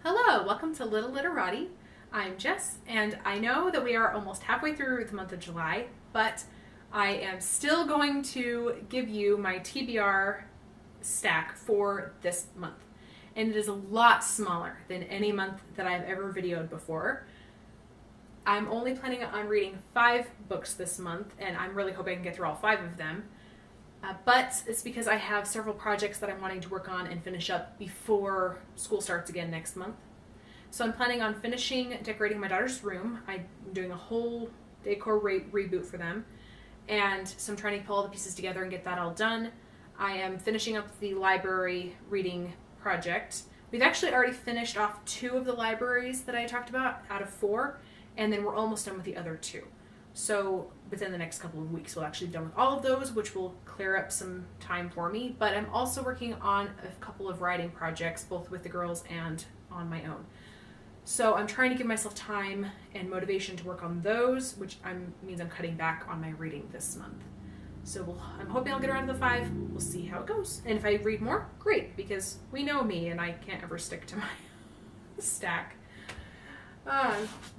Hello, welcome to Little Literati. I'm Jess, and I know that we are almost halfway through the month of July, but I am still going to give you my TBR stack for this month. And it is a lot smaller than any month that I've ever videoed before. I'm only planning on reading 5 books this month, and I'm really hoping I can get through all 5 of them. But it's because I have several projects that I'm wanting to work on and finish up before school starts again next month. So I'm planning on finishing decorating my daughter's room. I'm doing a whole decor reboot for them. And so I'm trying to pull all the pieces together and get that all done. I am finishing up the library reading project. We've actually already finished off 2 of the libraries that I talked about out of 4. And then we're almost done with the other 2. So within the next couple of weeks, we'll actually be done with all of those, which will clear up some time for me. But I'm also working on a couple of writing projects, both with the girls and on my own. So I'm trying to give myself time and motivation to work on those, which means I'm cutting back on my reading this month. So I'm hoping I'll get around to the 5. We'll see how it goes. And if I read more, great, because we know me and I can't ever stick to my stack.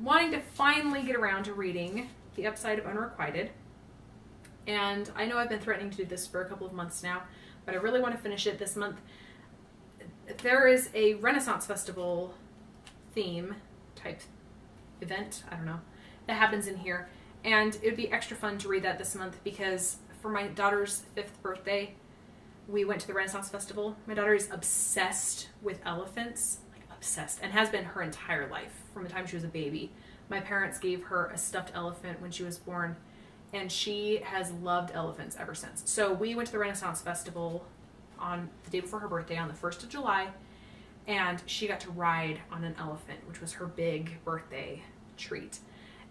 Wanting to finally get around to reading The Upside of Unrequited. And I know I've been threatening to do this for a couple of months now, but I really want to finish it this month. There is a Renaissance Festival theme type event, I don't know, that happens in here. And it would be extra fun to read that this month because for my daughter's 5th birthday, we went to the Renaissance Festival. My daughter is obsessed with elephants, like obsessed, and has been her entire life from the time she was a baby. My parents gave her a stuffed elephant when she was born, and she has loved elephants ever since. So we went to the Renaissance Festival on the day before her birthday, on the 1st of July, and she got to ride on an elephant, which was her big birthday treat.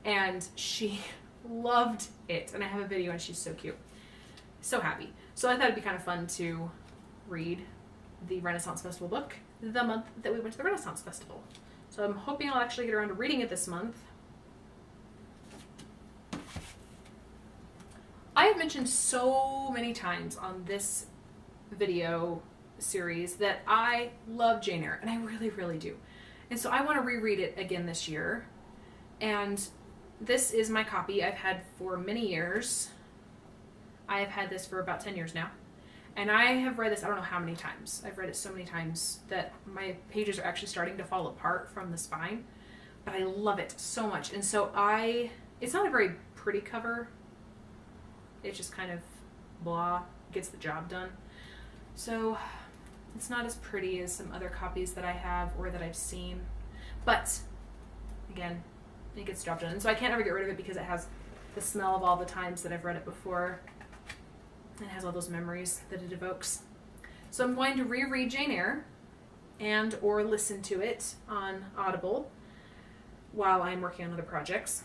And she loved it, and I have a video, and she's so cute. So happy. So I thought it'd be kind of fun to read the Renaissance Festival book the month that we went to the Renaissance Festival. So I'm hoping I'll actually get around to reading it this month. I have mentioned so many times on this video series that I love Jane Eyre, and I really, really do. And so I want to reread it again this year. And this is my copy I've had for many years. I have had this for about 10 years now. And I have read this, I don't know how many times. I've read it so many times that my pages are actually starting to fall apart from the spine. But I love it so much. And so it's not a very pretty cover. It's just kind of blah, gets the job done. So it's not as pretty as some other copies that I have or that I've seen. But again, it gets the job done. And so I can't ever get rid of it because it has the smell of all the times that I've read it before. It has all those memories that it evokes. So I'm going to reread Jane Eyre and or listen to it on Audible while I'm working on other projects.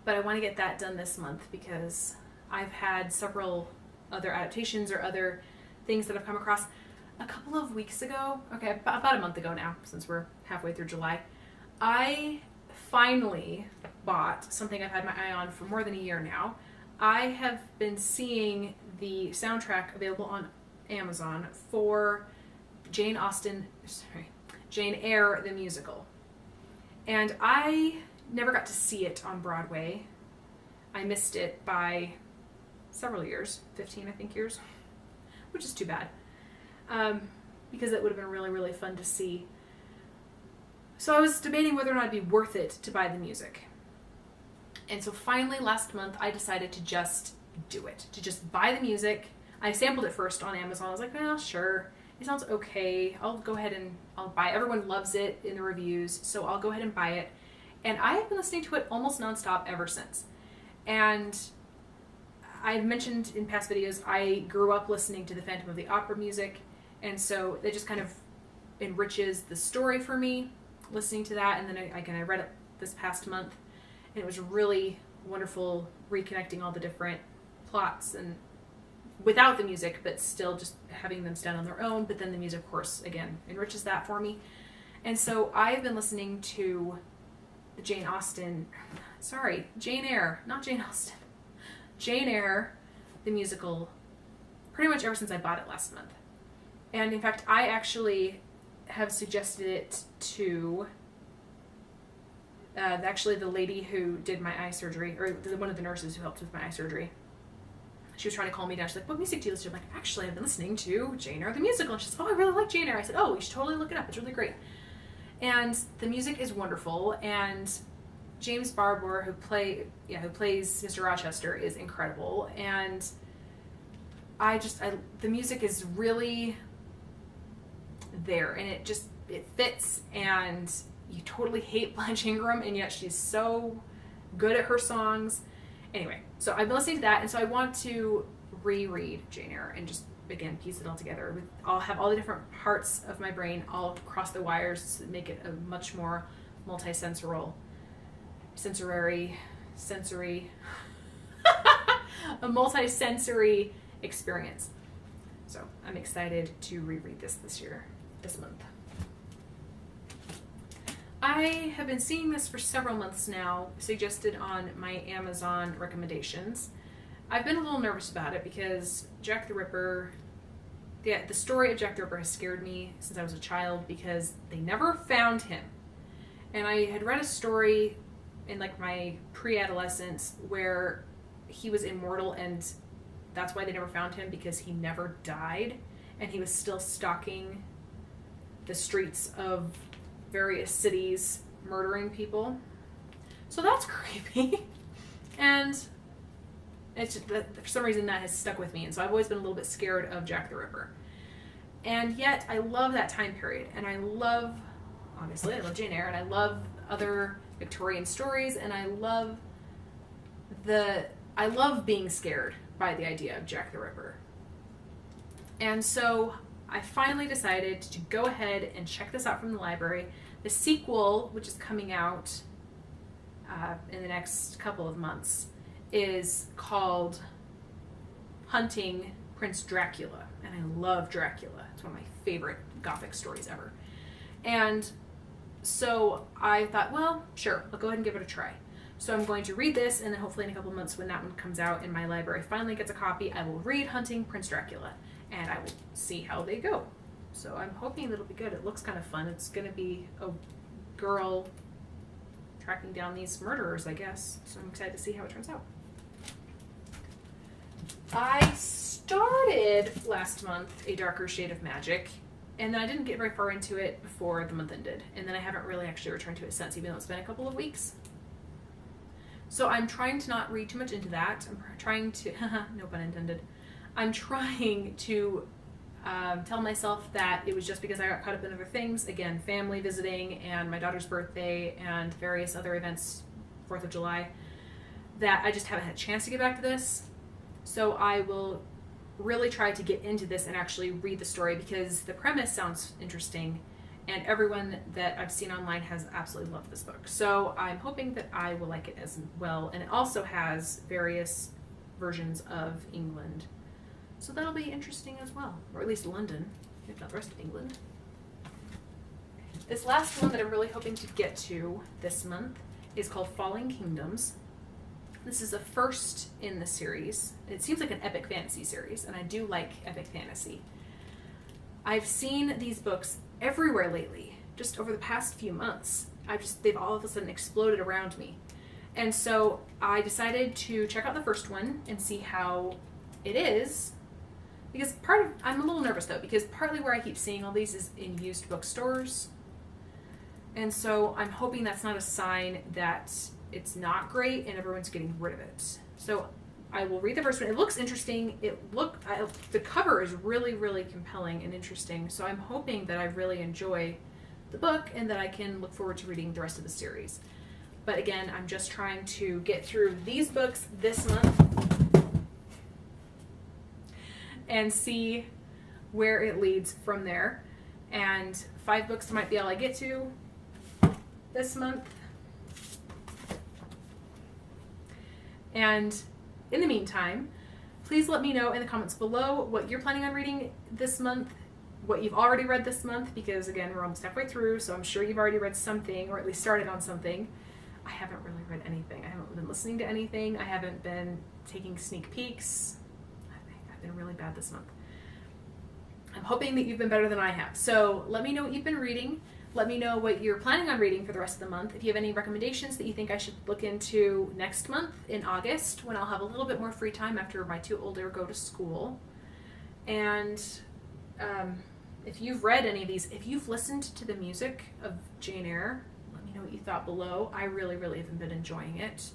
But I want to get that done this month because I've had several other adaptations or other things that I've come across. A couple of weeks ago, okay, about a month ago now, since we're halfway through July, I finally bought something I've had my eye on for more than a year now. I have been seeing the soundtrack available on Amazon for Jane Eyre the musical. And I never got to see it on Broadway. I missed it by several years, 15 I think years, which is too bad. Because it would have been really, really fun to see. So I was debating whether or not it'd be worth it to buy the music. And so finally last month I decided to just do it, to just buy the music. I sampled it first on Amazon. I was like, well, sure, it sounds okay. I'll go ahead and I'll buy it. Everyone loves it in the reviews, so I'll go ahead and buy it. And I have been listening to it almost nonstop ever since. And I've mentioned in past videos, I grew up listening to the Phantom of the Opera music, and so it just kind of enriches the story for me, listening to that. And then I read it this past month, and it was really wonderful reconnecting all the different plots and without the music, but still just having them stand on their own. But then the music, of course, again, enriches that for me. And so I've been listening to Jane Eyre, not Jane Austen. Jane Eyre, the musical, pretty much ever since I bought it last month. And in fact, I actually have suggested it to actually the lady who did my eye surgery, or one of the nurses who helped with my eye surgery. She was trying to calm me down. She's like, what music do you listen to? I'm like, actually, I've been listening to Jane Eyre the musical. And she's like, oh, I really like Jane Eyre. I said, oh, you should totally look it up. It's really great. And the music is wonderful. And James Barbour, who plays Mr. Rochester, is incredible. And the music is really there, and it fits. And you totally hate Blanche Ingram, and yet she's so good at her songs. Anyway, so I've been listening to that, and so I want to reread Jane Eyre and just, again, piece it all together. I'll have all the different parts of my brain all across the wires to make it a much more multi-sensory, a multi-sensory experience. So I'm excited to reread this month. I have been seeing this for several months now, suggested on my Amazon recommendations. I've been a little nervous about it because Jack the Ripper, the story of Jack the Ripper has scared me since I was a child because they never found him. And I had read a story in like my pre-adolescence where he was immortal, and that's why they never found him, because he never died and he was still stalking the streets of various cities, murdering people. So that's creepy. And it's just, for some reason that has stuck with me, and so I've always been a little bit scared of Jack the Ripper. And yet I love that time period, and I love Jane Eyre, and I love other Victorian stories, and I love being scared by the idea of Jack the Ripper. And so I finally decided to go ahead and check this out from the library. The sequel, which is coming out in the next couple of months, is called Hunting Prince Dracula. And I love Dracula. It's one of my favorite Gothic stories ever. And so I thought, well, sure, I'll go ahead and give it a try. So I'm going to read this, and then hopefully in a couple of months when that one comes out and my library finally gets a copy, I will read Hunting Prince Dracula, and I will see how they go. So I'm hoping that it'll be good. It looks kind of fun. It's going to be a girl tracking down these murderers, I guess. So I'm excited to see how it turns out. I started last month A Darker Shade of Magic, and then I didn't get very far into it before the month ended. And then I haven't really actually returned to it since, even though it's been a couple of weeks. So I'm trying to not read too much into that. I'm trying to, no pun intended, I'm trying to tell myself that it was just because I got caught up in other things, again, family visiting and my daughter's birthday and various other events, 4th of July, that I just haven't had a chance to get back to this. So I will really try to get into this and actually read the story, because the premise sounds interesting and everyone that I've seen online has absolutely loved this book. So I'm hoping that I will like it as well. And it also has various versions of England. So that'll be interesting as well, or at least London, if not the rest of England. This last one that I'm really hoping to get to this month is called Falling Kingdoms. This is the first in the series. It seems like an epic fantasy series, and I do like epic fantasy. I've seen these books everywhere lately, just over the past few months. They've all of a sudden exploded around me. And so I decided to check out the first one and see how it is. Because I'm a little nervous though, because partly where I keep seeing all these is in used bookstores. And so I'm hoping that's not a sign that it's not great and everyone's getting rid of it. So I will read the first one. It looks interesting. The cover is really, really compelling and interesting. So I'm hoping that I really enjoy the book and that I can look forward to reading the rest of the series. But again, I'm just trying to get through these books this month and see where it leads from there. And 5 books might be all I get to this month. And in the meantime, please let me know in the comments below what you're planning on reading this month, what you've already read this month, because again, we're almost halfway through, so I'm sure you've already read something, or at least started on something. I haven't really read anything. I haven't been listening to anything. I haven't been taking sneak peeks. I've been really bad this month. I'm hoping that you've been better than I have. So let me know what you've been reading. Let me know what you're planning on reading for the rest of the month. If you have any recommendations that you think I should look into next month in August, when I'll have a little bit more free time after my two older go to school. And if you've read any of these, if you've listened to the music of Jane Eyre, let me know what you thought below. I really, really have been enjoying it.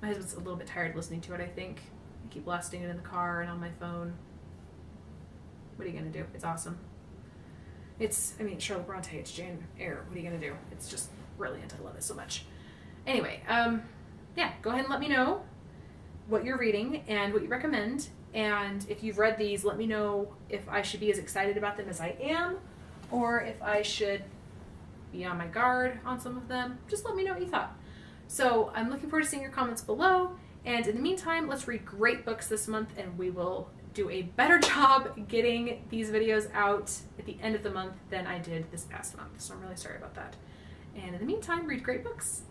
My husband's a little bit tired listening to it, I think. I keep blasting it in the car and on my phone. What are you going to do? It's awesome. Charlotte Bronte, it's Jane Eyre. What are you going to do? It's just brilliant. I love it so much. Anyway, yeah, go ahead and let me know what you're reading and what you recommend. And if you've read these, let me know if I should be as excited about them as I am, or if I should be on my guard on some of them. Just let me know what you thought. So I'm looking forward to seeing your comments below. And in the meantime, let's read great books this month, and we will do a better job getting these videos out at the end of the month than I did this past month. So I'm really sorry about that. And in the meantime, read great books.